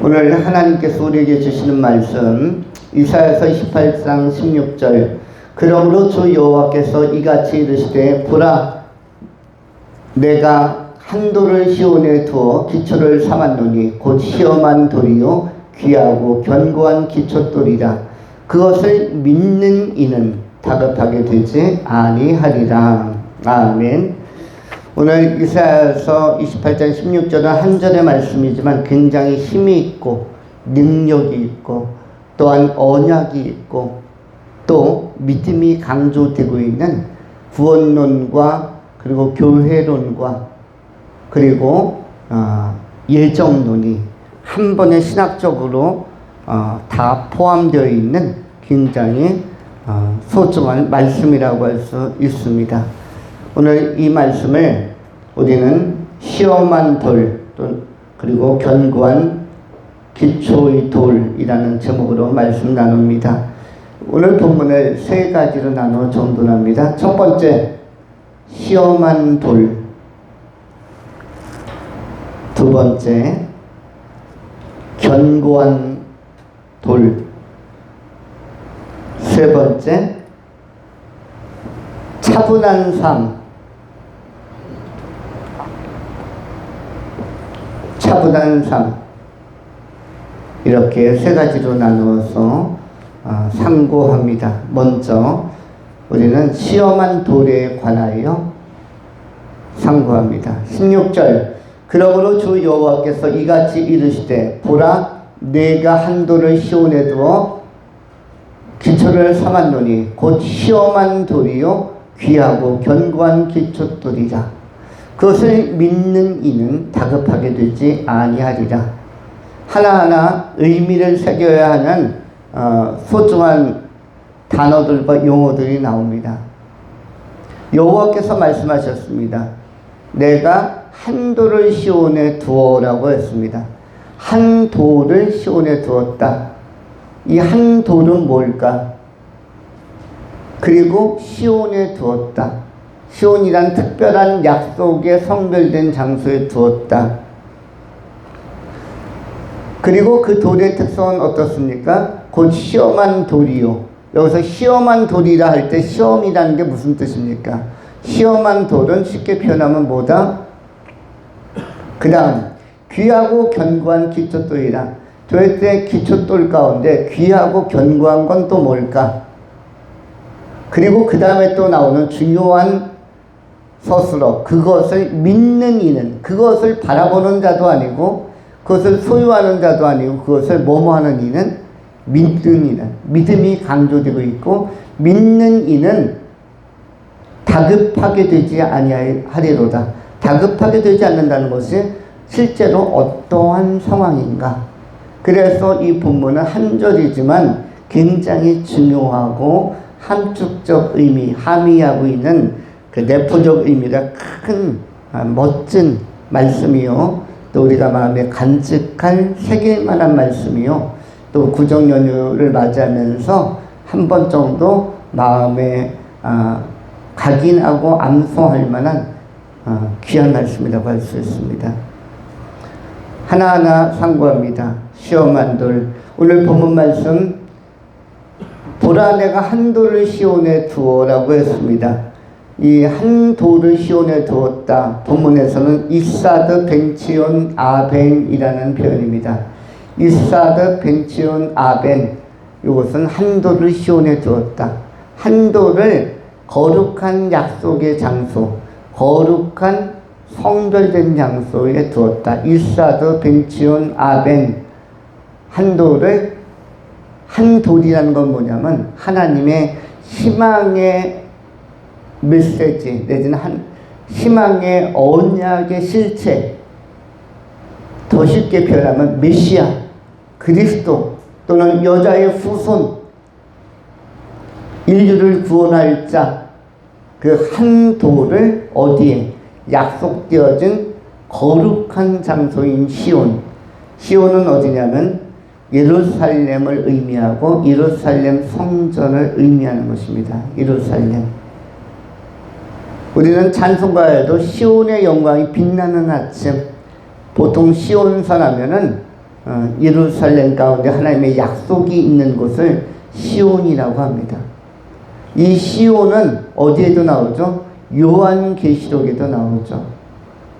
오늘 하나님께서 우리에게 주시는 말씀 이사야서 28장 16절 그러므로 주 여호와께서 이같이 이르시되 보라 내가 한 돌을 시온에 두어 기초를 삼았노니 곧 시험한 돌이요 귀하고 견고한 기초돌이라 그것을 믿는 이는 다급하게 되지 아니하리라. 아멘. 오늘 이사야서 28장 16절은 한 절의 말씀이지만 굉장히 힘이 있고 능력이 있고 또한 언약이 있고 또 믿음이 강조되고 있는 구원론과 그리고 교회론과 그리고 예정론이 한 번에 신학적으로 다 포함되어 있는 굉장히 소중한 말씀이라고 할 수 있습니다. 오늘 이 말씀을 우리는 시험한 돌 그리고 견고한 기초의 돌이라는 제목으로 말씀 나눕니다. 오늘 본문을 세 가지로 나누어 전분합니다. 첫 번째 시험한 돌, 두 번째 견고한 돌, 세 번째 차분한 삶. 차분한 삶. 이렇게 세 가지로 나누어서 상고합니다. 먼저 우리는 시험한 돌에 관하여 상고합니다. 16절 그러므로 주 여호와께서 이같이 이르시되 보라 내가 한 돌을 시온에 두어 기초를 삼았노니 곧 시험한 돌이요 귀하고 견고한 기초돌이라 그것을 믿는 이는 다급하게 되지 아니하리라. 하나하나 의미를 새겨야 하는 소중한 단어들과 용어들이 나옵니다. 여호와께서 말씀하셨습니다. 내가 한 돌을 시온에 두어라고 했습니다. 한 돌을 시온에 두었다. 이 한 돌은 뭘까? 그리고 시온에 두었다. 시온이란 특별한 약속에 성별된 장소에 두었다. 그리고 그 돌의 특성은 어떻습니까? 곧 시험한 돌이요. 여기서 시험한 돌이라 할 때 시험이라는 게 무슨 뜻입니까? 시험한 돌은 쉽게 표현하면 뭐다? 그 다음 귀하고 견고한 기초돌이라. 도대체 기초돌 가운데 귀하고 견고한 건 또 뭘까? 그리고 그 다음에 또 나오는 중요한 서술어 그것을 믿는 이는 그것을 바라보는 자도 아니고 그것을 소유하는 자도 아니고 그것을 뭐뭐하는 이는 믿는 이는 믿음이 강조되고 있고 믿는 이는 다급하게 되지 아니하리로다. 다급하게 되지 않는다는 것이 실제로 어떠한 상황인가. 그래서 이 본문은 한 절이지만 굉장히 중요하고 함축적 의미, 함의하고 있는 그 내포적 의미가 큰 멋진 말씀이요. 또 우리가 마음에 간직할 새길 만한 말씀이요. 또 구정 연휴를 맞이하면서 한 번 정도 마음에 각인하고 암송할 만한 귀한 말씀이라고 할 수 있습니다. 하나하나 상고합니다. 시험한 돌. 오늘 본문 말씀 보라 내가 한 돌을 시온에 두어라고 했습니다. 이 한 돌을 시온에 두었다. 본문에서는 이사드 벤치온 아벤이라는 표현입니다. 이사드 벤치온 아벤. 이것은 한 돌을 시온에 두었다. 한 돌을 거룩한 약속의 장소, 거룩한 성별된 장소에 두었다. 이사드 벤치온 아벤. 한 돌을 한 돌이라는 건 뭐냐면 하나님의 희망의 메시지 내지는 희망의 언약의 실체, 더 쉽게 표현하면 메시아 그리스도 또는 여자의 후손 인류를 구원할 자 그 한 돌을 어디에 약속되어진 거룩한 장소인 시온. 시온은 어디냐면 예루살렘을 의미하고 예루살렘 성전을 의미하는 것입니다. 예루살렘. 우리는 찬송가에도 시온의 영광이 빛나는 아침, 보통 시온산 하면은 예루살렘 가운데 하나님의 약속이 있는 곳을 시온이라고 합니다. 이 시온은 어디에도 나오죠? 요한계시록에도 나오죠.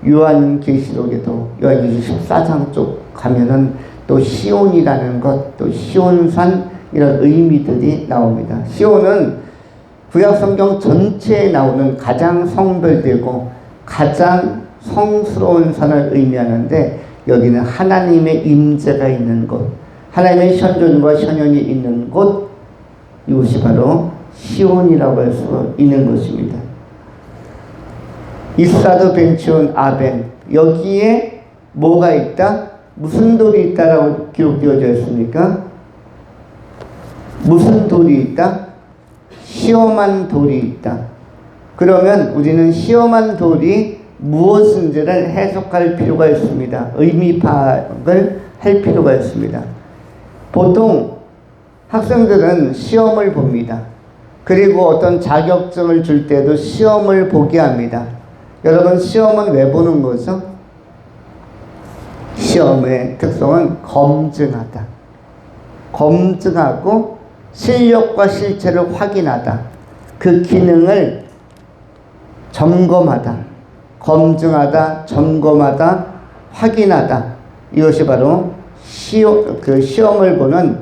요한계시록에도 요한계시록 14장 쪽 가면은 또 시온이라는 것, 또 시온산 이런 의미들이 나옵니다. 시온은 구약성경 전체에 나오는 가장 성별되고 가장 성스러운 산을 의미하는데, 여기는 하나님의 임재가 있는 곳, 하나님의 현존과 현현이 있는 곳, 이곳이 바로 시온이라고 할 수 있는 것입니다. 이사드 벤치온 아벤, 여기에 뭐가 있다? 무슨 돌이 있다라고 기록되어져 있습니까? 무슨 돌이 있다? 시험한 돌이 있다. 그러면 우리는 시험한 돌이 무엇인지를 해석할 필요가 있습니다. 의미 파악을 할 필요가 있습니다. 보통 학생들은 시험을 봅니다. 그리고 어떤 자격증을 줄 때도 시험을 보게 합니다. 여러분, 시험은 왜 보는 거죠? 시험의 특성은 검증하다. 검증하고 실력과 실체를 확인하다. 그 기능을 점검하다. 검증하다, 점검하다, 확인하다. 이것이 바로 시험을 보는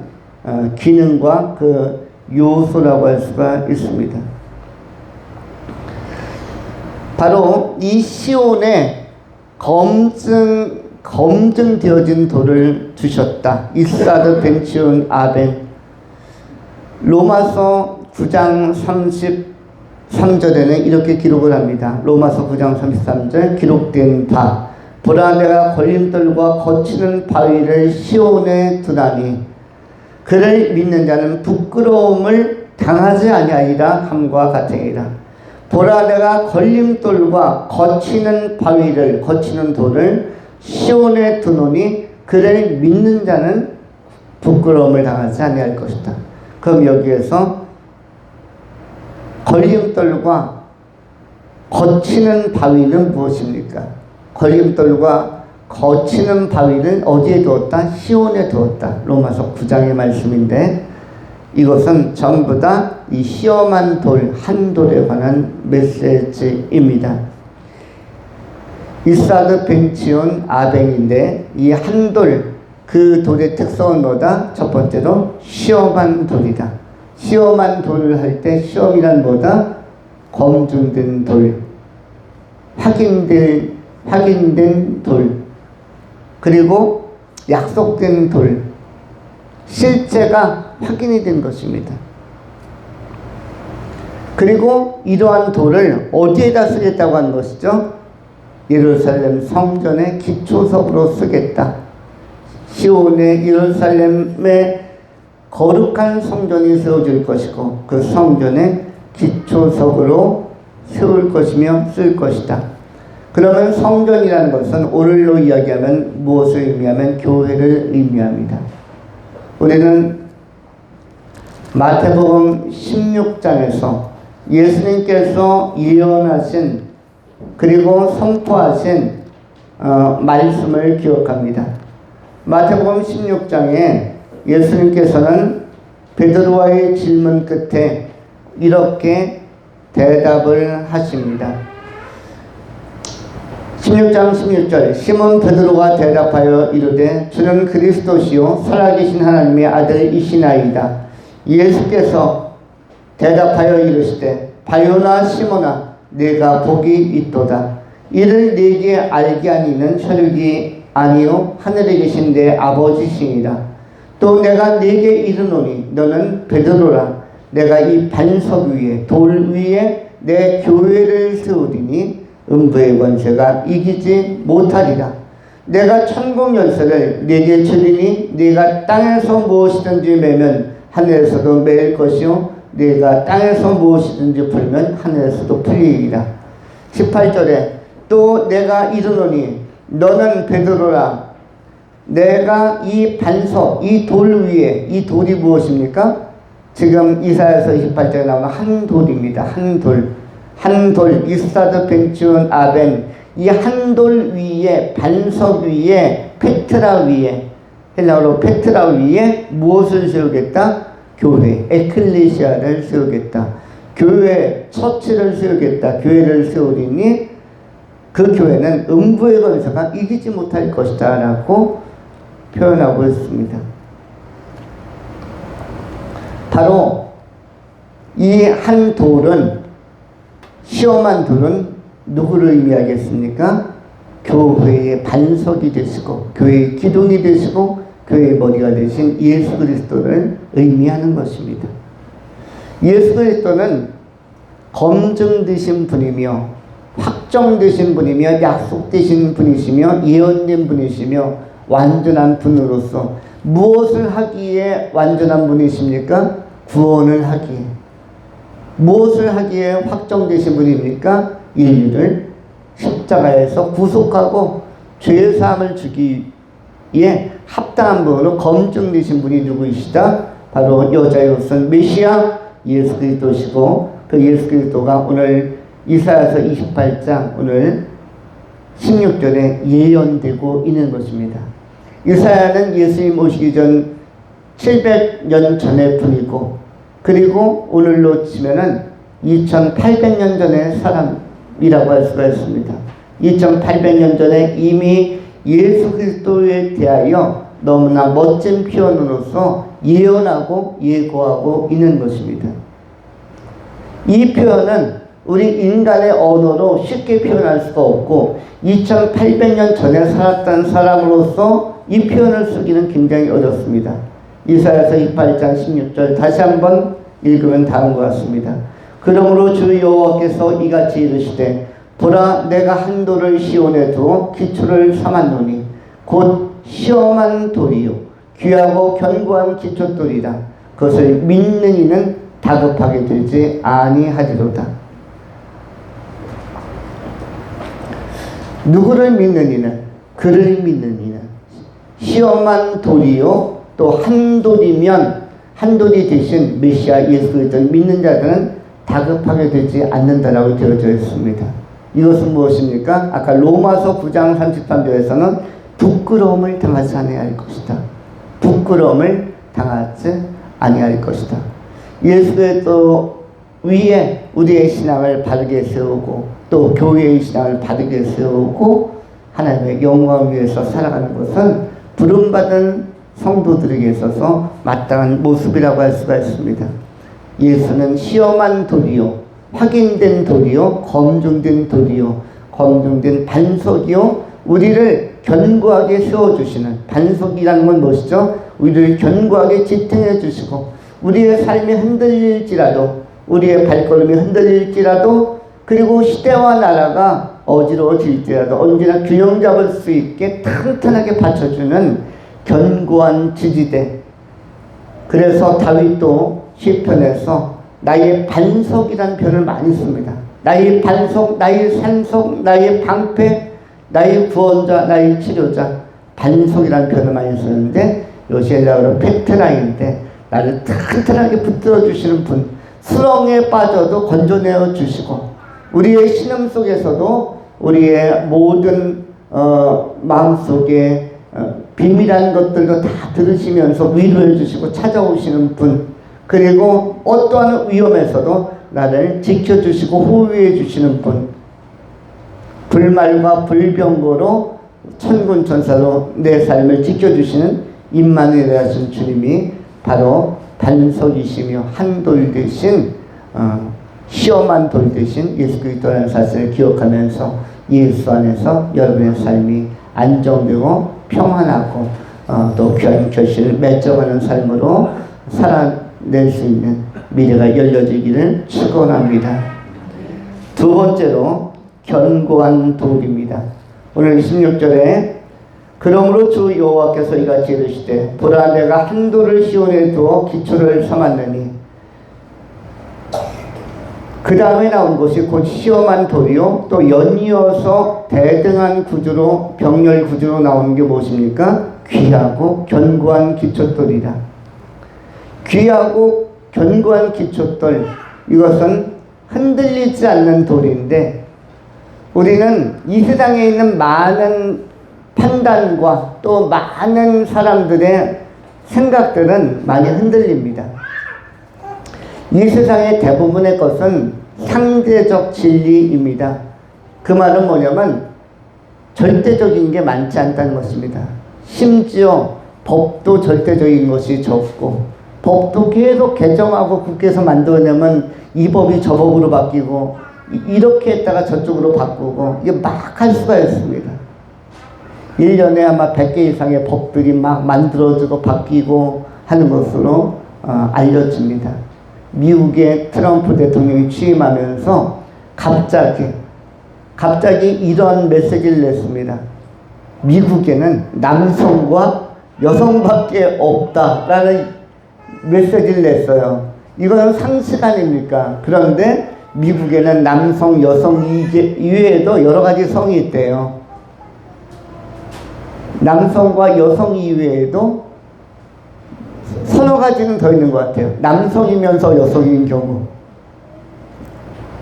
기능과 그 요소라고 할 수가 있습니다. 바로 이 시온에 검증되어진 돌을 주셨다. 이사드 벤치온 아벤. 로마서 9장 33절에는 이렇게 기록을 합니다. 로마서 9장 33절 기록된 바, 보라 내가 걸림돌과 거치는 바위를 시온에 두나니 그를 믿는 자는 부끄러움을 당하지 아니하리라 함과 같으니라. 보라 내가 걸림돌과 거치는 바위를, 거치는 돌을 시온에 두노니 그를 믿는 자는 부끄러움을 당하지 아니할 것이다. 그럼 여기에서 걸림돌과 거치는 바위는 무엇입니까? 걸림돌과 거치는 바위를 어디에 두었다? 시온에 두었다. 로마서 9장의 말씀인데, 이것은 전부 다 이 시험한 돌, 한 돌에 관한 메시지입니다. 이사드 벤치온 아벤인데, 이 한 돌, 그 돌의 특성은 뭐다? 첫 번째로 시험한 돌이다. 시험한 돌을 할 때 시험이란 뭐다? 검증된 돌, 확인된 돌, 그리고 약속된 돌, 실제가 확인이 된 것입니다. 그리고 이러한 돌을 어디에다 쓰겠다고 하는 것이죠? 예루살렘 성전의 기초석으로 쓰겠다. 시온의 예루살렘의 거룩한 성전이 세워질 것이고 그 성전의 기초석으로 세울 것이며 쓸 것이다. 그러면 성전이라는 것은 오늘로 이야기하면 무엇을 의미하면 교회를 의미합니다. 우리는 마태복음 16장에서 예수님께서 예언하신 그리고 선포하신 말씀을 기억합니다. 마태복음 16장에 예수님께서는 베드로와의 질문 끝에 이렇게 대답을 하십니다. 16장 16절 시몬 베드로가 대답하여 이르되 주는 그리스도시요 살아계신 하나님의 아들이시나이다. 예수께서 대답하여 이르시되 바요나 시몬아 네가 복이 있도다. 이를 네게 알게 하니는 혈육이 아니요 하늘에 계신 내 아버지시니라. 또 내가 네게 이르노니 너는 베드로라. 내가 이 반석 위에 돌 위에 내 교회를 세우리니 음부의 권세가 이기지 못하리라. 내가 천국 열쇠를 네게 주리니 네가 땅에서 무엇이든지 매면 하늘에서도 매일 것이요 네가 땅에서 무엇이든지 풀면 하늘에서도 풀리리라. 18절에 또 내가 이르노니 너는 베드로라. 내가 이 반석 이 돌 위에, 이 돌이 무엇입니까? 지금 이사야서 28절에 나오는 한 돌입니다. 한 돌, 이사드 벤치온 아벤. 이 한 돌 위에, 반석 위에, 페트라 위에 헬라어로 페트라 위에 무엇을 세우겠다? 교회, 에클레시아를 세우겠다. 교회, 처치를 세우겠다. 교회를 세우리니 그 교회는 음부의 권세가 이기지 못할 것이다 라고 표현하고 있습니다. 바로 이 한 돌은, 시험한 돌은 누구를 의미하겠습니까? 교회의 반석이 되시고 교회의 기둥이 되시고 교회의 머리가 되신 예수 그리스도를 의미하는 것입니다. 예수 그리스도는 검증되신 분이며 확정되신 분이며 약속되신 분이시며 예언된 분이시며 완전한 분으로서 무엇을 하기에 완전한 분이십니까? 구원을 하기에. 무엇을 하기에 확정되신 분입니까? 인류를 십자가에서 구속하고 죄사함을 주기에 합당한 분으로 검증되신 분이 누구이시다? 바로 여자로서는 메시아 예수 그리스도시고, 그 예수 그리스도가 오늘 이사야서 28장 오늘 16절에 예언되고 있는 것입니다. 이사야는 예수님 오시기 전 700년 전의 분이고, 그리고 오늘로 치면은 2800년 전의 사람이라고 할 수가 있습니다. 2800년 전에 이미 예수 그리스도에 대하여 너무나 멋진 표현으로서 예언하고 예고하고 있는 것입니다. 이 표현은 우리 인간의 언어로 쉽게 표현할 수가 없고 2800년 전에 살았던 사람으로서 이 표현을 쓰기는 굉장히 어렵습니다. 이사야서 28장 16절 다시 한번 읽으면 다음과 같습니다. 그러므로 주 여호와께서 이같이 이르시되 보라 내가 한 돌을 시온에 두어 기초를 삼았노니 곧 시험한 돌이요 귀하고 견고한 기초돌이라. 그것을 믿는 이는 다급하게 되지 아니하리로다. 누구를 믿는 이는? 그를 믿는 이는 시험한 돌이요 또 한 돌이면 한 돌이 되신 메시아 예수 그리스도를 믿는 자들은 다급하게 되지 않는다라고 되어져 있습니다. 이것은 무엇입니까? 아까 로마서 9장 33절에서는 부끄러움을 당하지 아니할 것이다. 부끄러움을 당하지 아니할 것이다. 예수 그리스도 위에 우리의 신앙을 바르게 세우고 또 교회의 신앙을 바르게 세우고 하나님의 영광을 위해서 살아가는 것은 부름받은 성도들에게 있어서 마땅한 모습이라고 할 수가 있습니다. 예수는 시험한 돌이요 확인된 돌이요 검증된 돌이요 검증된 반석이요 우리를 견고하게 세워주시는, 반석이라는 건 무엇이죠? 우리를 견고하게 지탱해 주시고 우리의 삶이 흔들릴지라도 우리의 발걸음이 흔들릴지라도 그리고 시대와 나라가 어지러워질지라도 언제나 균형 잡을 수 있게 튼튼하게 받쳐주는 견고한 지지대. 그래서 다윗도 시편에서 나의 반석이라는 표현을 많이 씁니다. 나의 반석, 나의 산석, 나의 방패, 나의 구원자, 나의 치료자. 반석이라는 표현을 많이 쓰는데 이것이 헬라어로 페트라인데 나를 튼튼하게 붙들어 주시는 분, 수렁에 빠져도 건져내어 주시고 우리의 신음 속에서도 우리의 모든 마음속에 비밀한 것들도 다 들으시면서 위로해 주시고 찾아오시는 분, 그리고 어떠한 위험에서도 나를 지켜주시고 호위해 주시는 분, 불말과 불병거로 천군 천사로 내 삶을 지켜주시는 임마누엘 하신 주님이 바로 반석이시며 한돌 대신 시험한 돌 대신 예수 그리스도라는 사실을 기억하면서 예수 안에서 여러분의 삶이 안정되고 평안하고 또 귀한 결실을 맺어가는 삶으로 살아낼 수 있는 미래가 열려지기를 축원합니다. 두 번째로 견고한 돌입니다. 오늘 16절에 그러므로 주 여호와께서 이같이 이르시되 보라 내가 한 돌을 시온에 두어 기초를 삼았느니, 그 다음에 나온 것이 곧 시험한 돌이요 또 연이어서 대등한 구조로 병렬 구조로 나오는 게 무엇입니까? 귀하고 견고한 기초돌이다. 귀하고 견고한 기초돌, 이것은 흔들리지 않는 돌인데 우리는 이 세상에 있는 많은 판단과 또 많은 사람들의 생각들은 많이 흔들립니다. 이 세상의 대부분의 것은 상대적 진리입니다. 그 말은 뭐냐면 절대적인 게 많지 않다는 것입니다. 심지어 법도 절대적인 것이 적고, 법도 계속 개정하고 국회에서 만들어내면 이 법이 저 법으로 바뀌고, 이렇게 했다가 저쪽으로 바꾸고, 이게 막 할 수가 있습니다. 1년에 아마 100개 이상의 법들이 막 만들어지고 바뀌고 하는 것으로 알려집니다. 미국의 트럼프 대통령이 취임하면서 갑자기 이런 메시지를 냈습니다. 미국에는 남성과 여성밖에 없다라는 메시지를 냈어요. 이건 상식 아닙니까? 그런데 미국에는 남성, 여성 이외에도 여러 가지 성이 있대요. 남성과 여성 이외에도 서너 가지는 더 있는 것 같아요. 남성이면서 여성인 경우,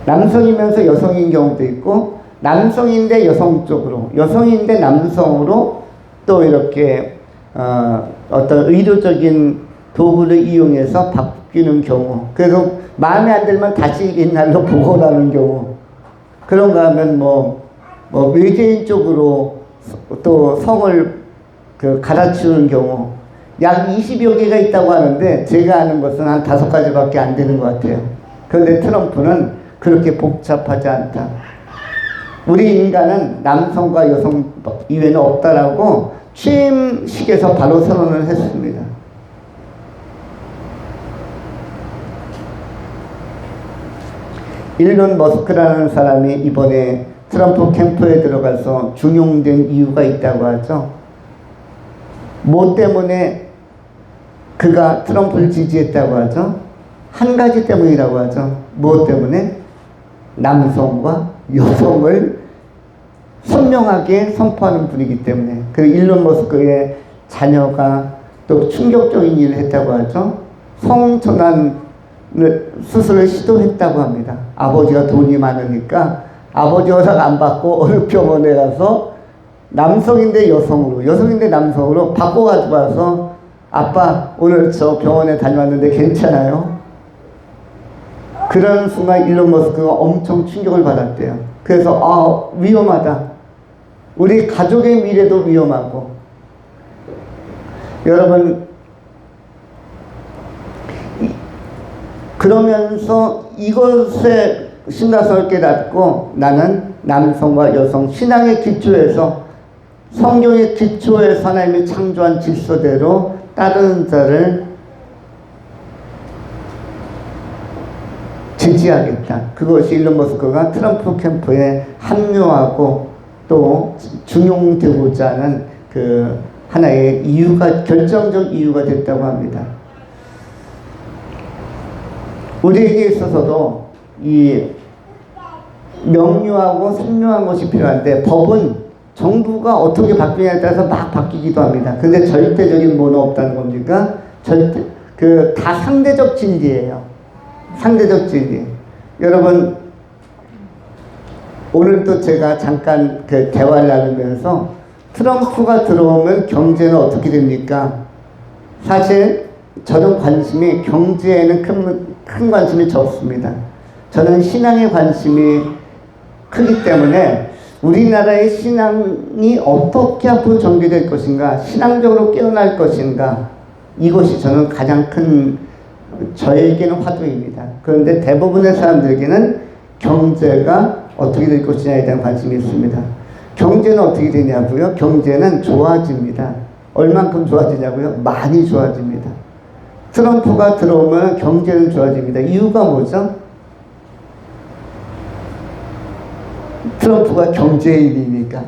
남성이면서 여성인 경우도 있고, 남성인데 여성 쪽으로, 여성인데 남성으로 또 이렇게 어떤 의도적인 도구를 이용해서 바뀌는 경우, 그래서 마음에 안 들면 다시 옛날로 복원하는 경우, 그런가 하면 뭐 외계인 쪽으로 또 성을 갈아치우는 경우, 약 20여 개가 있다고 하는데 제가 아는 것은 한 5가지밖에 안 되는 것 같아요. 그런데 트럼프는 그렇게 복잡하지 않다. 우리 인간은 남성과 여성 이외에는 없다라고 취임식에서 바로 선언을 했습니다. 일론 머스크라는 사람이 이번에 트럼프 캠프에 들어가서 중용된 이유가 있다고 하죠. 뭐 때문에 그가 트럼프를 지지했다고 하죠? 한 가지 때문이라고 하죠. 무엇 때문에? 남성과 여성을 선명하게 선포하는 분이기 때문에. 그리고 일론 머스크의 자녀가 또 충격적인 일을 했다고 하죠. 성전환 수술을 시도했다고 합니다. 아버지가 돈이 많으니까 아버지 허락 안 받고 어느 병원에 가서 남성인데 여성으로, 여성인데 남성으로 바꿔가지고 와서 아빠 오늘 저 병원에 다녀왔는데 괜찮아요? 그런 순간 일론 머스크가 엄청 충격을 받았대요. 그래서 위험하다. 우리 가족의 미래도 위험하고. 여러분, 그러면서 이것에 신라성을 깨닫고 나는 남성과 여성 신앙의 기초에서, 성경의 기초에서 하나님이 창조한 질서대로 다른 자를 지지하겠다. 그것이 일론 머스크가 트럼프 캠프에 합류하고 또 중용되고자 하는 그 하나의 이유가, 결정적 이유가 됐다고 합니다. 우리에게 있어서도 이 명료하고 선명한 것이 필요한데, 법은 정부가 어떻게 바뀌냐에 따라서 막 바뀌기도 합니다. 근데 절대적인 뭐는 없다는 겁니까? 다 상대적 진리예요. 상대적 진리. 여러분, 오늘도 제가 잠깐 대화를 나누면서 트럼프가 들어오면 경제는 어떻게 됩니까? 사실 저는 관심이, 경제에는 큰 관심이 적습니다. 저는 신앙에 관심이 크기 때문에 우리나라의 신앙이 어떻게 앞으로 전개될 것인가, 신앙적으로 깨어날 것인가, 이것이 저는 가장 큰, 저에게는 화두입니다. 그런데 대부분의 사람들에게는 경제가 어떻게 될 것이냐에 대한 관심이 있습니다. 경제는 어떻게 되냐고요? 경제는 좋아집니다. 얼만큼 좋아지냐고요? 많이 좋아집니다. 트럼프가 들어오면 경제는 좋아집니다. 이유가 뭐죠? 트럼프가 경제인이니까.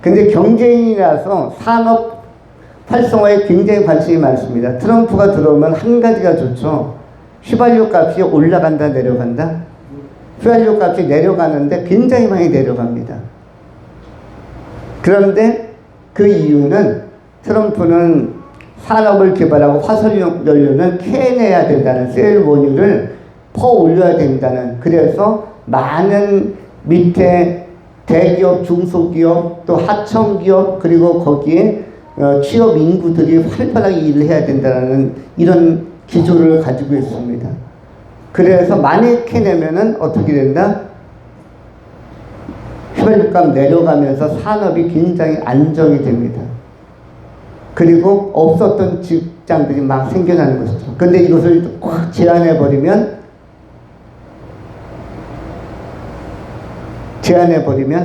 근데 경제인이라서 산업 활성화에 굉장히 관심이 많습니다. 트럼프가 들어오면 한 가지가 좋죠. 휘발유 값이 올라간다, 내려간다? 휘발유 값이 내려가는데 굉장히 많이 내려갑니다. 그런데 그 이유는 트럼프는 산업을 개발하고 화석연료는 캐내야 된다는, 셀 원유를 퍼 올려야 된다는, 그래서 많은 밑에 대기업, 중소기업, 또 하청기업, 그리고 거기에 취업 인구들이 활발하게 일을 해야 된다는 이런 기조를 가지고 있습니다. 그래서 많이 캐내면은 어떻게 된다? 휘발유값 내려가면서 산업이 굉장히 안정이 됩니다. 그리고 없었던 직장들이 막 생겨나는 것이죠. 근데 이것을 꽉 제한해버리면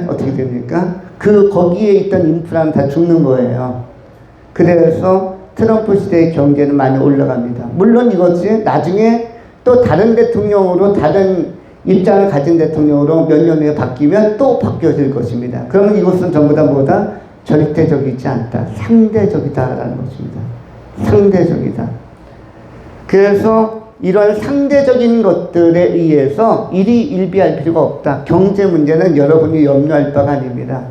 어떻게 됩니까? 거기에 있던 인프라는 다 죽는 거예요. 그래서 트럼프 시대의 경제는 많이 올라갑니다. 물론 이것이 나중에 또 다른 대통령으로 다른 입장을 가진 대통령으로 몇 년 후에 바뀌면 또 바뀌어질 것입니다. 그러면 이것은 전부 다 뭐다? 절대적이지 않다. 상대적이다라는 것입니다. 상대적이다. 그래서 이런 상대적인 것들에 의해서 일희일비할 필요가 없다. 경제 문제는 여러분이 염려할 바가 아닙니다.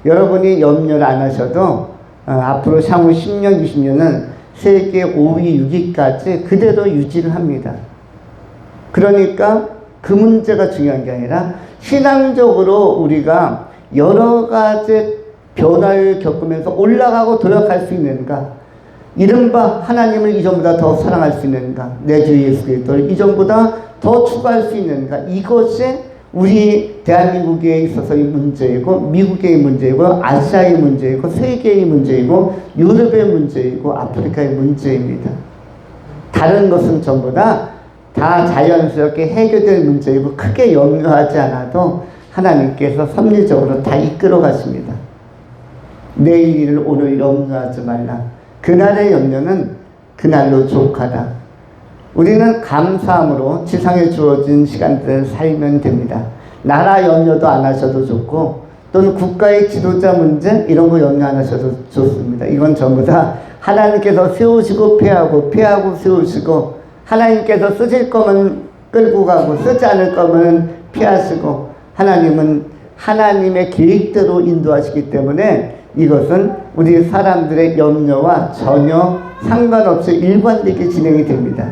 여러분이 염려를 안 하셔도 앞으로 향후 10년, 20년은 세계 5위, 6위까지 그대로 유지를 합니다. 그러니까 그 문제가 중요한 게 아니라 신앙적으로 우리가 여러 가지 변화를 겪으면서 올라가고 도약할 수 있는가? 이른바 하나님을 이전보다 더 사랑할 수 있는가? 내 주 예수 그리스도를 이전보다 더 추구할 수 있는가? 이것이 우리 대한민국에 있어서의 문제이고, 미국의 문제이고, 아시아의 문제이고, 세계의 문제이고, 유럽의 문제이고, 아프리카의 문제입니다. 다른 것은 전부 다 자연스럽게 해결될 문제이고 크게 염려하지 않아도 하나님께서 섭리적으로 다 이끌어 가십니다. 내일 일을 오늘 염려하지 말라. 그날의 염려는 그날로 족하다. 우리는 감사함으로 지상에 주어진 시간들을 살면 됩니다. 나라 염려도 안 하셔도 좋고, 또는 국가의 지도자 문제 이런 거 염려 안 하셔도 좋습니다. 이건 전부 다 하나님께서 세우시고 패하고 세우시고, 하나님께서 쓰실 거면 끌고 가고 쓰지 않을 거면 피하시고, 하나님은 하나님의 계획대로 인도하시기 때문에 이것은 우리 사람들의 염려와 전혀 상관없이 일관되게 진행이 됩니다.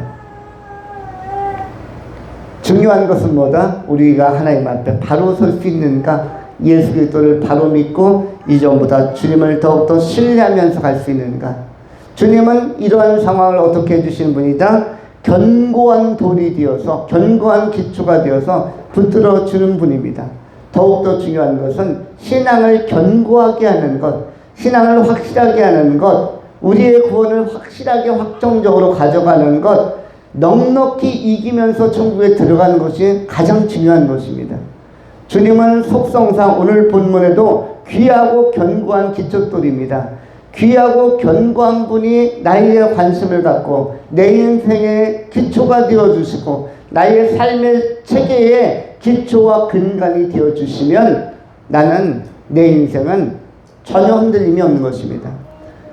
중요한 것은 뭐다? 우리가 하나님 앞에 바로 설 수 있는가? 예수 그리스도를 바로 믿고 이전보다 주님을 더욱더 신뢰하면서 갈 수 있는가? 주님은 이러한 상황을 어떻게 해주시는 분이다? 견고한 돌이 되어서, 견고한 기초가 되어서 붙들어 주는 분입니다. 더욱더 중요한 것은 신앙을 견고하게 하는 것, 신앙을 확실하게 하는 것, 우리의 구원을 확실하게 확정적으로 가져가는 것, 넉넉히 이기면서 천국에 들어가는 것이 가장 중요한 것입니다. 주님은 속성상 오늘 본문에도 귀하고 견고한 기초돌입니다. 귀하고 견고한 분이 나의 관심을 갖고 내 인생의 기초가 되어주시고 나의 삶의 체계의 기초와 근간이 되어주시면 나는 내 인생은 전혀 흔들림이 없는 것입니다.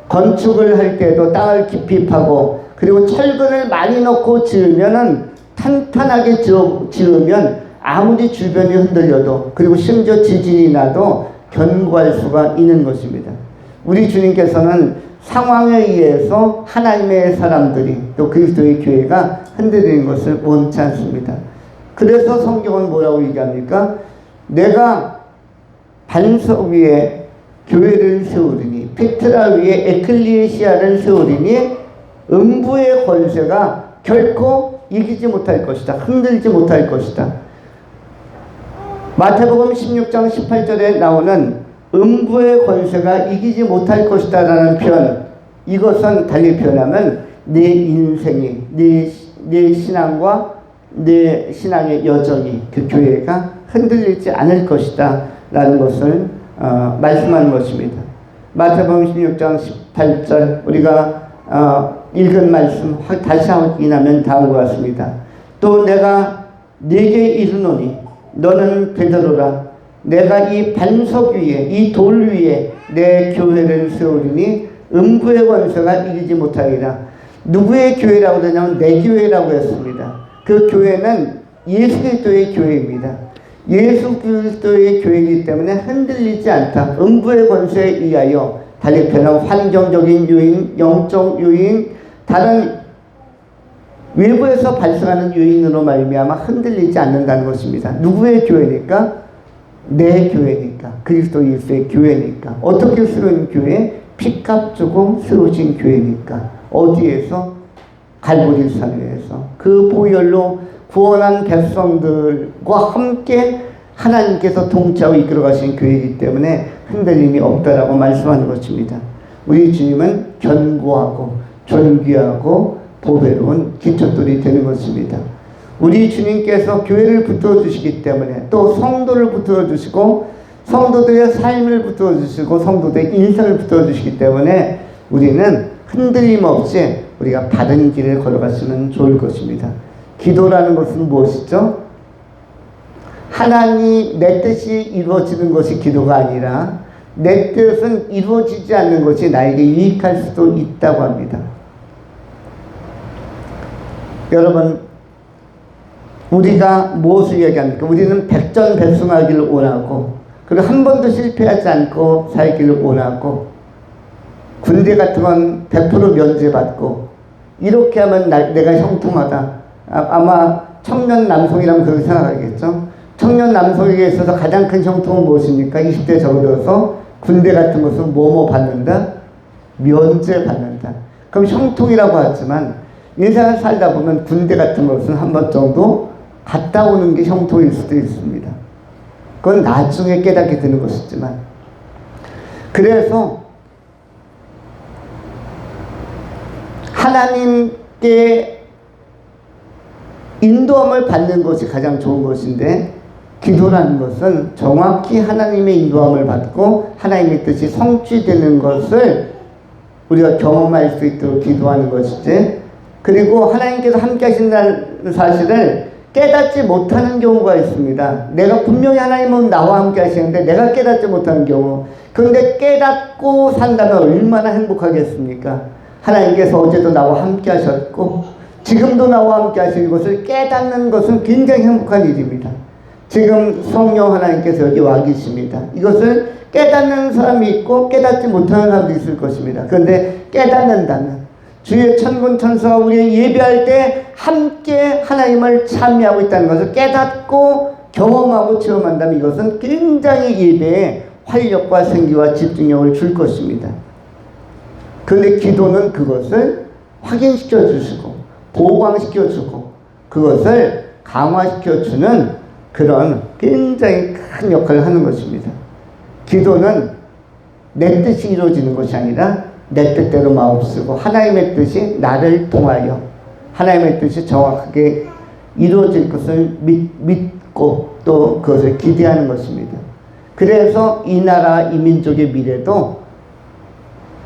건축을 할 때도 땅을 깊이 파고 그리고 철근을 많이 넣고 지으면은 탄탄하게 지으면 아무리 주변이 흔들려도, 그리고 심지어 지진이 나도 견고할 수가 있는 것입니다. 우리 주님께서는 상황에 의해서 하나님의 사람들이, 또 그리스도의 교회가 흔들리는 것을 원치 않습니다. 그래서 성경은 뭐라고 얘기합니까? 내가 반석 위에 교회를 세우리니, 페트라 위에 에클레시아를 세우리니 음부의 권세가 결코 이기지 못할 것이다. 흔들지 못할 것이다. 마태복음 16장 18절에 나오는 음부의 권세가 이기지 못할 것이다 라는 표현, 이것은 달리 표현하면 내 인생이, 내 신앙과 내 신앙의 여정이, 그 교회가 흔들리지 않을 것이다 라는 것을 말씀하는 것입니다. 마태복음 16장 18절 우리가 읽은 말씀 다시 확인하면 다음과 같습니다. 또 내가 네게 이르노니 너는 베드로라. 내가 이 반석 위에, 이 돌 위에 내 교회를 세우리니 음부의 권세가 이기지 못하리라. 누구의 교회라고 하냐면 내 교회라고 했습니다. 그 교회는 예수 그리스도의 교회입니다. 예수 그리스도의 교회이기 때문에 흔들리지 않다. 음부의 권세에 의하여, 달리 표현하면 환경적인 요인, 영적 요인, 다른 외부에서 발생하는 요인으로 말미암아 흔들리지 않는다는 것입니다. 누구의 교회니까? 내 교회니까. 교회니까. 그리스도 예수의 교회니까. 어떻게 새로운 교회? 피값 주고 세우신 교회니까. 어디에서? 갈보리 산에서 그 보혈로 구원한 백성들과 함께 하나님께서 동체하고 이끌어 가신 교회이기 때문에 흔들림이 없다라고 말씀하는 것입니다. 우리 주님은 견고하고 존귀하고 보배로운 기초돌이 되는 것입니다. 우리 주님께서 교회를 붙들어 주시기 때문에 또 성도를 붙들어 주시고 성도들의 삶을 붙들어 주시고 성도들의 인생을 붙들어 주시기 때문에 우리는 흔들림 없이 우리가 바른 길을 걸어갔으면 좋을 것입니다. 기도라는 것은 무엇이죠? 하나님 내 뜻이 이루어지는 것이 기도가 아니라 내 뜻은 이루어지지 않는 것이 나에게 유익할 수도 있다고 합니다. 여러분, 우리가 무엇을 얘기합니까? 우리는 백전백승하기를 원하고 그리고 한 번도 실패하지 않고 살기를 원하고 군대 같은 건 100% 면제받고 이렇게 하면 내가 형통하다. 아마 청년 남성이라면 그렇게 생각하겠죠. 청년 남성에게 있어서 가장 큰 형통은 무엇입니까? 20대 접어들어서 군대 같은 것은 뭐뭐 받는다? 면제받는다. 그럼 형통이라고 하지만 인생을 살다 보면 군대 같은 것은 한 번 정도 갔다 오는 게 형통일 수도 있습니다. 그건 나중에 깨닫게 되는 것이지만 그래서 하나님께 인도함을 받는 것이 가장 좋은 것인데 기도라는 것은 정확히 하나님의 인도함을 받고 하나님의 뜻이 성취되는 것을 우리가 경험할 수 있도록 기도하는 것이지 그리고 하나님께서 함께 하신다는 사실을 깨닫지 못하는 경우가 있습니다. 내가 분명히 하나님은 나와 함께 하시는데 내가 깨닫지 못하는 경우 그런데 깨닫고 산다면 얼마나 행복하겠습니까? 하나님께서 어제도 나와 함께 하셨고 지금도 나와 함께 하실 것을 깨닫는 것은 굉장히 행복한 일입니다. 지금 성령 하나님께서 여기 와 계십니다. 이것을 깨닫는 사람이 있고 깨닫지 못하는 사람도 있을 것입니다. 그런데 깨닫는다면 주의 천군 천사가 우리 예배할 때 함께 하나님을 참여하고 있다는 것을 깨닫고 경험하고 체험한다면 이것은 굉장히 예배에 활력과 생기와 집중력을 줄 것입니다. 그런데 기도는 그것을 확인시켜 주시고 보강시켜 주고 그것을 강화시켜 주는 그런 굉장히 큰 역할을 하는 것입니다. 기도는 내 뜻이 이루어지는 것이 아니라 내 뜻대로 마음 쓰고 하나님의 뜻이 나를 통하여 하나님의 뜻이 정확하게 이루어질 것을 믿고 또 그것을 기대하는 것입니다. 그래서 이 나라 이 민족의 미래도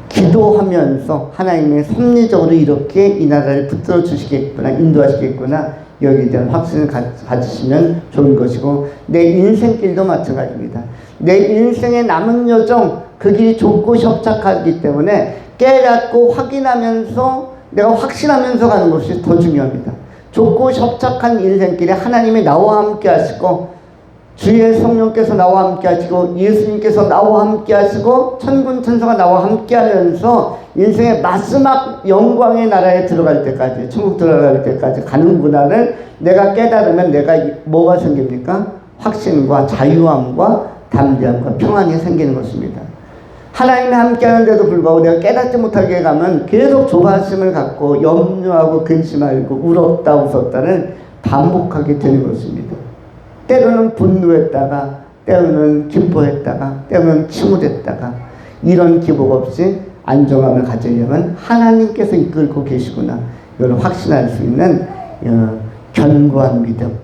기도하면서 하나님의 섭리적으로 이렇게 이 나라를 붙들어 주시겠구나 인도하시겠구나 여기에 대한 확신을 가지시면 좋은 것이고 내 인생길도 마찬가지입니다. 내 인생의 남은 여정 그 길이 좁고 협착하기 때문에 깨닫고 확인하면서 내가 확신하면서 가는 것이 더 중요합니다. 좁고 협착한 인생길에 하나님이 나와 함께 하시고 주의 성령께서 나와 함께 하시고 예수님께서 나와 함께 하시고 천군 천사가 나와 함께 하면서 인생의 마지막 영광의 나라에 들어갈 때까지 천국 들어갈 때까지 가는구나를 내가 깨달으면 내가 뭐가 생깁니까? 확신과 자유함과 담대함과 평안이 생기는 것입니다. 하나님이 함께 하는데도 불구하고 내가 깨닫지 못하게 가면 계속 조바심을 갖고 염려하고 근심하고 울었다 웃었다를 반복하게 되는 것입니다. 때로는 분노했다가 때로는 기뻐했다가 때로는 침울했다가 이런 기복 없이 안정함을 가지려면 하나님께서 이끌고 계시구나 이걸 확신할 수 있는 견고한 믿음.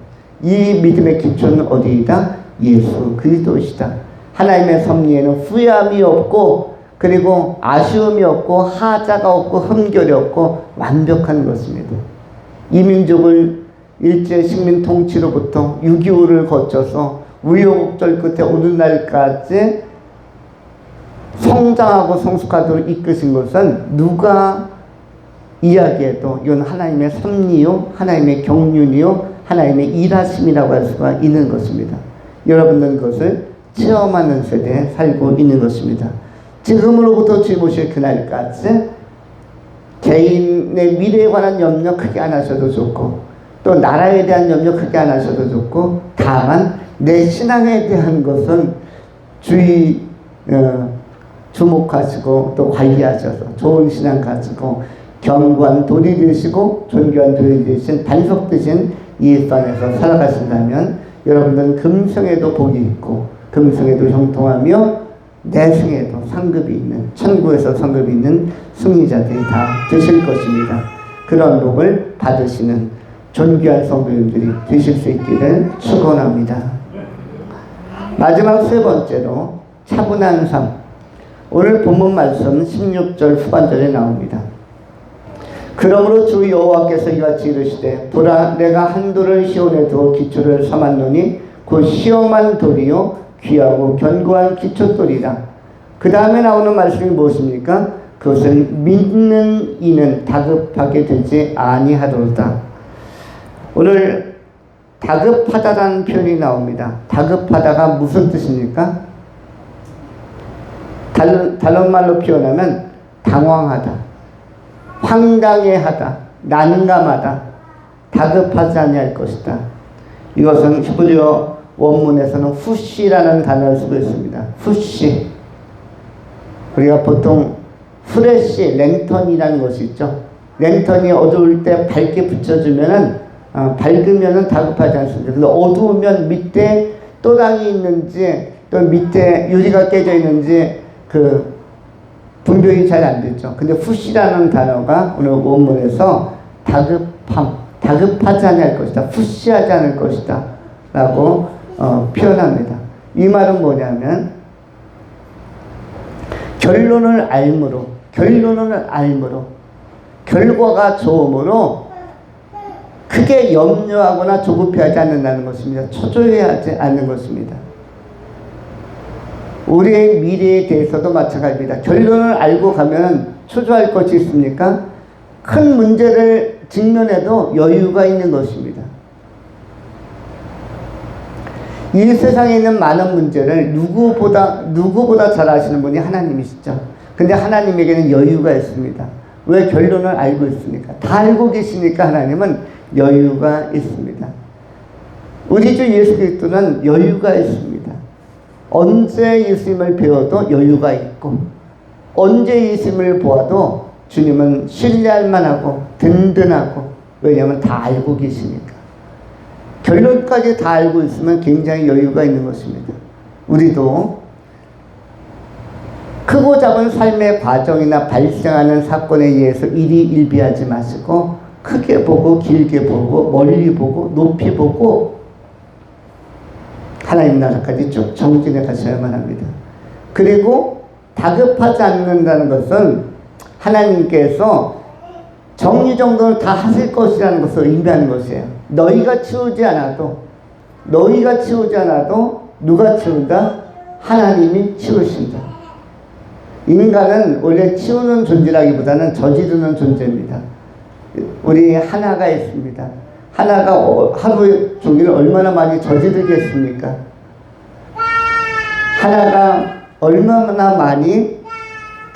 이 믿음의 기초는 어디이다? 예수 그리스도시다. 하나님의 섭리에는 후회함이 없고 그리고 아쉬움이 없고 하자가 없고 흠결이 없고 완벽한 것입니다. 이 민족을 일제 식민 통치로부터 6.25를 거쳐서 우여곡절 끝에 오늘날까지 성장하고 성숙하도록 이끄신 것은 누가 이야기해도 이건 하나님의 섭리요 하나님의 경륜이요 하나님의 일하심이라고 할 수가 있는 것입니다. 여러분들은 그것을 체험하는 세대에 살고 있는 것입니다. 지금으로부터 주님 오실 그날까지 개인의 미래에 관한 염려 크게 안 하셔도 좋고 또 나라에 대한 염려 크게 안 하셔도 좋고 다만 내 신앙에 대한 것은 주의 주목하시고 또 관리하셔서 좋은 신앙 가지고 견고한 돌이 되시고 존귀한 돌이 되신 반석 되신 이 땅에서 살아가신다면 여러분들은 금성에도 복이 있고 금성에도 형통하며 내승에도 상급이 있는 천국에서 상급이 있는 승리자들이 다 되실 것입니다. 그런 복을 받으시는 존귀한 성도님들이 되실 수 있기를 축원합니다. 마지막 세 번째로 차분한 삶. 오늘 본문 말씀 16절 후반절에 나옵니다. 그러므로 주 여호와께서 이같이 이르시되 보라 내가 한 돌을 시온에 두어 기초를 삼았노니 곧 시험한 돌이요 귀하고 견고한 기초돌이라. 그 다음에 나오는 말씀이 무엇입니까? 그것을 믿는 이는 다급하게 되지 아니하리로다. 오늘 다급하다라는 표현이 나옵니다. 다급하다가 무슨 뜻입니까? 다른 말로 표현하면 당황하다, 황당해하다, 난감하다, 다급하지 아니할 것이다. 이것은 히브리어 원문에서는 후시라는 단어를 쓰고 있습니다. 후시. 우리가 보통 프레시, 랜턴이라는 것이 있죠. 랜턴이 어두울 때 밝게 붙여주면은 밝으면은 다급하지 않습니다. 근데 어두우면 밑에 또랑이 있는지 또 밑에 유리가 깨져 있는지 그 분별이 잘 안 되죠. 근데 후시라는 단어가 오늘 원문에서 다급하지 않을 것이다, 후시하지 않을 것이다 라고 표현합니다. 이 말은 뭐냐면 결론을 알므로 결과가 좋으므로 크게 염려하거나 조급해하지 않는다는 것입니다. 초조해하지 않는 것입니다. 우리의 미래에 대해서도 마찬가지입니다. 결론을 알고 가면 초조할 것이 있습니까? 큰 문제를 직면해도 여유가 있는 것입니다. 이 세상에 있는 많은 문제를 누구보다 잘 아시는 분이 하나님이시죠. 근데 하나님에게는 여유가 있습니다. 왜? 결론을 알고 있으니까. 다 알고 계시니까 하나님은 여유가 있습니다. 우리 주 예수 그리스도는 여유가 있습니다. 언제 예수님을 배워도 여유가 있고 언제 예수님을 보아도 주님은 신뢰할 만하고 든든하고, 왜냐하면 다 알고 계시니까. 결론까지 다 알고 있으면 굉장히 여유가 있는 것입니다. 우리도 크고 작은 삶의 과정이나 발생하는 사건에 의해서 일희일비하지 마시고 크게 보고 길게 보고 멀리 보고 높이 보고 하나님 나라까지 쭉 정진해 가셔야만 합니다. 그리고 다급하지 않는다는 것은 하나님께서 정리정돈을 다 하실 것이라는 것을 의미하는 것이에요. 너희가 치우지 않아도 누가 치운다? 하나님이 치우신다. 인간은 원래 치우는 존재라기보다는 저지르는 존재입니다. 우리 하나가 있습니다. 하나가 하루 종일 얼마나 많이 저지르겠습니까? 하나가 얼마나 많이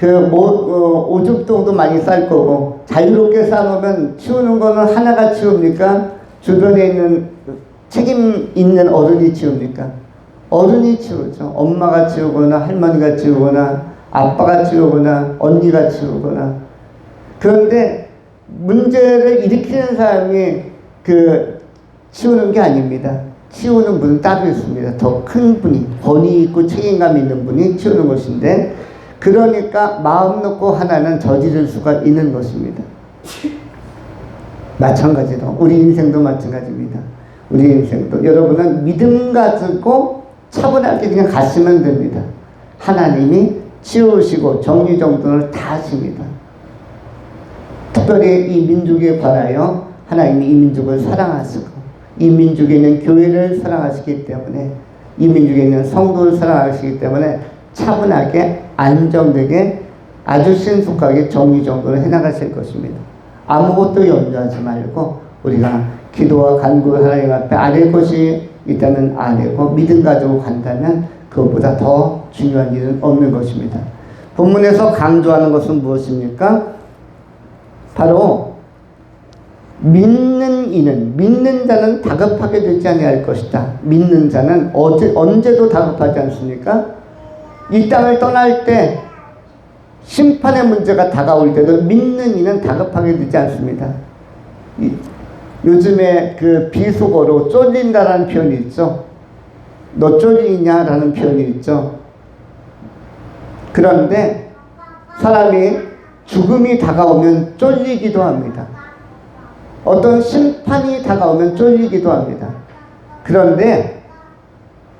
오줌통도 많이 쌀 거고, 자유롭게 싸놓으면 치우는 거는 하나가 치웁니까? 주변에 있는 책임 있는 어른이 치웁니까? 어른이 치우죠. 엄마가 치우거나 할머니가 치우거나 아빠가 치우거나 언니가 치우거나. 그런데 문제를 일으키는 사람이 치우는 게 아닙니다. 치우는 분은 따로 있습니다. 더 큰 분이, 권위 있고 책임감 있는 분이 치우는 것인데, 그러니까 마음 놓고 하나는 저지를 수가 있는 것입니다. 마찬가지로 우리 인생도 마찬가지입니다. 우리 인생도 여러분은 믿음 가지고 차분하게 그냥 가시면 됩니다. 하나님이 치우시고 정리정돈을 다 하십니다. 특별히 이 민족에 관하여 하나님이 이 민족을 사랑하시고 이 민족에 있는 교회를 사랑하시기 때문에, 이 민족에 있는 성도를 사랑하시기 때문에 차분하게 안정되게 아주 신속하게 정리정돈을 해나가실 것입니다. 아무것도 염려하지 말고 우리가 기도와 간구를 하나님 앞에 아뢰 것이 있다면 아뢰고 믿음 가지고 간다면 그것보다 더 중요한 일은 없는 것입니다. 본문에서 강조하는 것은 무엇입니까? 바로 믿는 자는 다급하게 되지 아니할 것이다. 믿는 자는 언제도 다급하지 않습니까? 이 땅을 떠날 때 심판의 문제가 다가올 때도 믿는 이는 다급하게 되지 않습니다. 요즘에 그 비속어로 쫄린다라는 표현이 있죠. 너 쫄리냐라는 표현이 있죠. 그런데 사람이 죽음이 다가오면 쫄리기도 합니다. 어떤 심판이 다가오면 쫄리기도 합니다. 그런데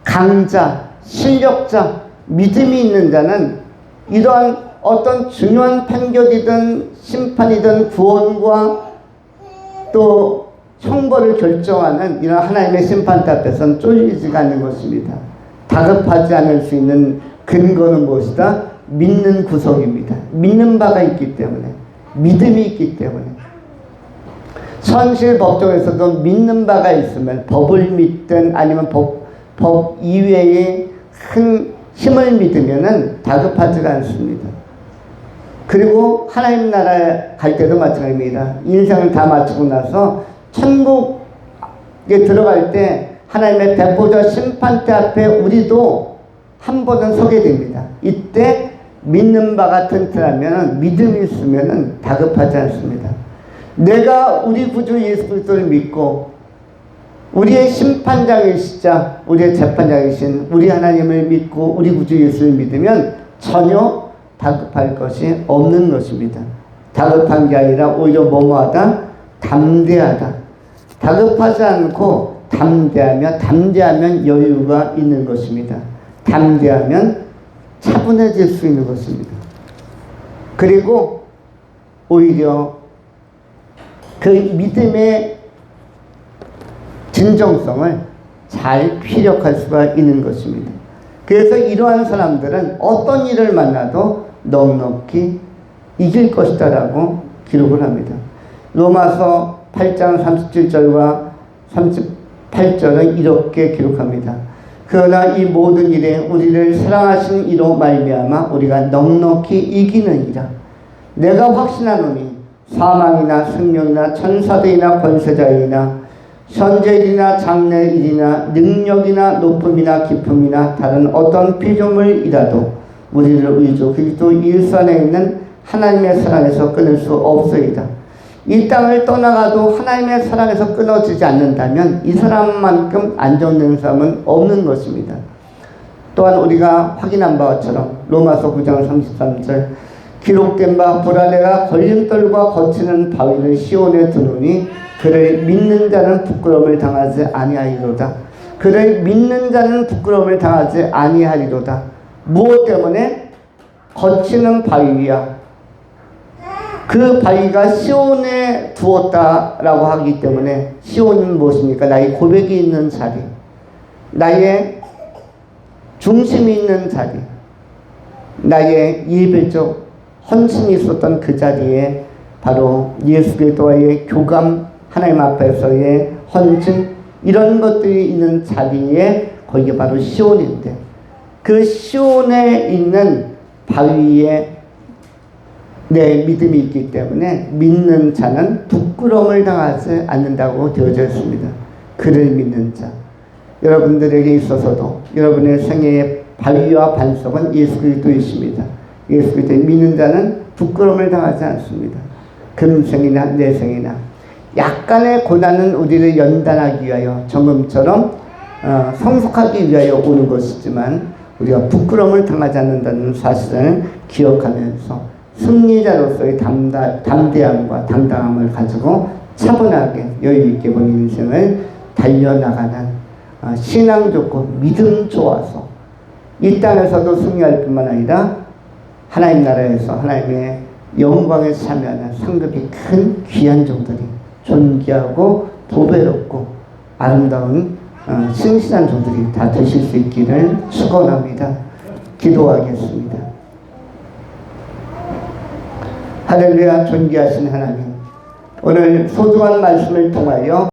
강자, 실력자, 믿음이 있는 자는 이러한 어떤 중요한 판결이든 심판이든 구원과 또 형벌을 결정하는 이런 하나님의 심판대 앞에서는 쫄리지가 않는 것입니다. 다급하지 않을 수 있는 근거는 무엇이다? 믿는 구석입니다. 믿는 바가 있기 때문에, 믿음이 있기 때문에. 현실 법정에서도 믿는 바가 있으면 법을 믿든 아니면 법 이외의 큰 힘을 믿으면은 다급하지가 않습니다. 그리고 하나님 나라에 갈 때도 마찬가지입니다. 인생을 다 마치고 나서 천국에 들어갈 때 하나님의 백보자 심판대 앞에 우리도 한 번은 서게 됩니다. 이때 믿는 바가 튼튼하면, 믿음이 있으면 다급하지 않습니다. 내가 우리 구주 예수 그리스도를 믿고 우리의 심판장이시자 우리의 재판장이신 우리 하나님을 믿고 우리 구주 예수를 믿으면 전혀 다급할 것이 없는 것입니다. 다급한 게 아니라 오히려 뭐뭐하다? 담대하다. 다급하지 않고 담대하면 여유가 있는 것입니다. 담대하면 차분해질 수 있는 것입니다. 그리고 오히려 그 믿음의 진정성을 잘 피력할 수가 있는 것입니다. 그래서 이러한 사람들은 어떤 일을 만나도 넉넉히 이길 것이다 라고 기록을 합니다. 로마서 8장 37절과 38절은 이렇게 기록합니다. 그러나 이 모든 일에 우리를 사랑하신 이로 말미암아 우리가 넉넉히 이기느니라. 내가 확신하노니 사망이나 생명이나 천사들이나 권세자이나 현재일이나 장래일이나 능력이나 높음이나 깊음이나 다른 어떤 피조물이라도 우리를 우리 주 그리스도 예수 안에 있는 하나님의 사랑에서 끊을 수 없으리다. 이 땅을 떠나가도 하나님의 사랑에서 끊어지지 않는다면 이 사람만큼 안정된 사람은 없는 것입니다. 또한 우리가 확인한 바처럼 로마서 9장 33절 기록된 바 보라 내가 걸림돌과 거치는 바위를 시온에 두노니 그를 믿는 자는 부끄러움을 당하지 아니하리로다. 그를 믿는 자는 부끄러움을 당하지 아니하리로다. 무엇 때문에? 거치는 바위야. 그 바위가 시온에 두었다라고 하기 때문에 시온은 무엇입니까? 나의 고백이 있는 자리, 나의 중심이 있는 자리, 나의 예배적 헌신이 있었던 그 자리에 바로 예수 그리스도와의 교감, 하나님 앞에서의 헌신, 이런 것들이 있는 자리에 거기가 바로 시온인데 그 시온에 있는 바위에 내 믿음이 있기 때문에 믿는 자는 부끄러움을 당하지 않는다고 되어져 있습니다. 그를 믿는 자. 여러분들에게 있어서도 여러분의 생애의 바위와 반석은 예수 그리스도이십니다. 예수 그리스도를 믿는 자는 부끄러움을 당하지 않습니다. 금생이나 내생이나 약간의 고난은 우리를 연단하기 위하여 정금처럼 성숙하기 위하여 오는 것이지만 우리가 부끄러움을 당하지 않는다는 사실을 기억하면서 승리자로서의 담대함과 당당함을 가지고 차분하게 여유있게 본 인생을 달려나가는 신앙 좋고 믿음 좋아서 이 땅에서도 승리할 뿐만 아니라 하나님 나라에서 하나님의 영광에 참여하는 상급이 큰 귀한 종들이 존귀하고 보배롭고 아름다운 신실한 종들이 다 되실 수 있기를 축원합니다. 기도하겠습니다. 할렐루야. 존귀하신 하나님, 오늘 소중한 말씀을 통하여